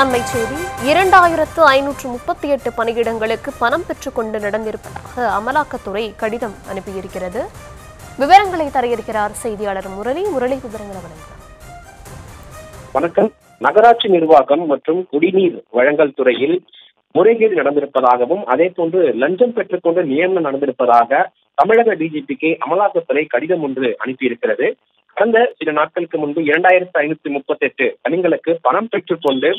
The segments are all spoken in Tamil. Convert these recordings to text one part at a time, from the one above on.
அண்மைச் செய்தி 2538 பணியிடங்களுக்கு பணம் பெற்றுக்கொண்டு நடந்திருப்பதாக அமலாக்கத்துறை கடிதம் அனுப்பியிருக்கிறது. விவரங்களை தர இருக்கிறார் செய்தியாளர் முரளி. விவரங்களை வழங்குகிறார். வணக்கம். நகராட்சி நிர்வாகம் மற்றும் குடிநீர் வழங்கல் துறையில் முறைகேடு நடந்திருப்பதாகவும் அதே போன்று லஞ்சம் பெற்றுக்கொண்டு நியமனம் நடந்திருப்பதாக தமிழக டிஜிபிக்கு அமலாக்கத்துறை கடிதம் ஒன்று அனுப்பியிருக்கிறது. கடந்த சில நாட்களுக்கு முன்பு 2538 பணிகளுக்கு பணம் பெற்றுக்கொண்டு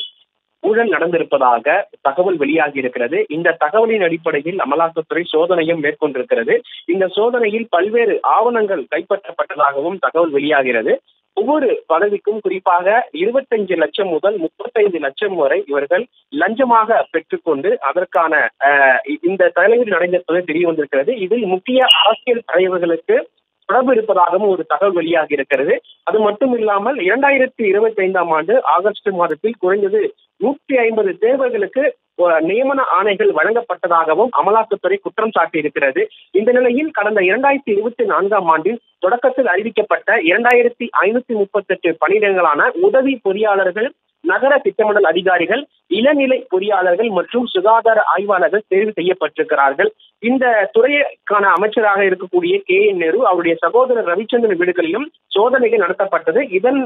ஊழல் நடந்திருப்பதாக தகவல் வெளியாகி இருக்கிறது. இந்த தகவலின் அடிப்படையில் அமலாக்கத்துறை சோதனையும் மேற்கொண்டிருக்கிறது. இந்த சோதனையில் பல்வேறு ஆவணங்கள் கைப்பற்றப்பட்டதாகவும் தகவல் வெளியாகிறது. ஒவ்வொரு பதவிக்கும் குறிப்பாக 25 லட்சம் முதல் 35 லட்சம் வரை இவர்கள் லஞ்சமாக பெற்றுக்கொண்டு அதற்கான இந்த தலைவர்கள் நடைபெறுவது தெரிய வந்திருக்கிறது. இதில் முக்கிய அரசியல் தலைவர்களுக்கு தொடர்பு இருப்பதாகவும் ஒரு தகவல் வெளியாகி இருக்கிறது. அது மட்டும் இல்லாமல் 2025ஆம் ஆண்டு ஆகஸ்ட் மாதத்தில் குறைந்தது 150 தேர்வர்களுக்கு நியமன ஆணைகள் வழங்கப்பட்டதாகவும் அமலாக்கத்துறை குற்றம் சாட்டி இருக்கிறது. இந்த நிலையில் கடந்த 2024ஆம் ஆண்டில் தொடக்கத்தில் அறிவிக்கப்பட்ட 2538 பணியிடங்களான உதவி பொறியாளர்கள், நகர திட்டமிடல் அதிகாரிகள், இளநிலை பொறியாளர்கள் மற்றும் சுகாதார ஆய்வாளர்கள் தேர்வு செய்யப்பட்டிருக்கிறார்கள். இந்த துறைக்கான அமைச்சராக இருக்கக்கூடிய KN நேரு அவருடைய சகோதரர் ரவிச்சந்திரன் வீடுகளிலும் சோதனைகள் நடத்தப்பட்டது. இதன்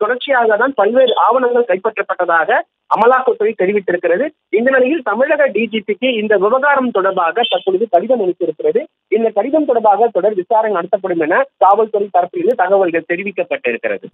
தொடர்ச்சியாக தான் பல்வேறு ஆவணங்கள் கைப்பற்றப்பட்டதாக அமலாக்கத்துறை தெரிவித்திருக்கிறது. இந்த நிலையில் தமிழக டிஜிபிக்கு இந்த விவகாரம் தொடர்பாக தற்பொழுது கடிதம் அளித்திருக்கிறது. இந்த கடிதம் தொடர்பாக தொடர் விசாரணை நடத்தப்படும் என காவல்துறை தரப்பிலிருந்து தகவல்கள் தெரிவிக்கப்பட்டிருக்கிறது.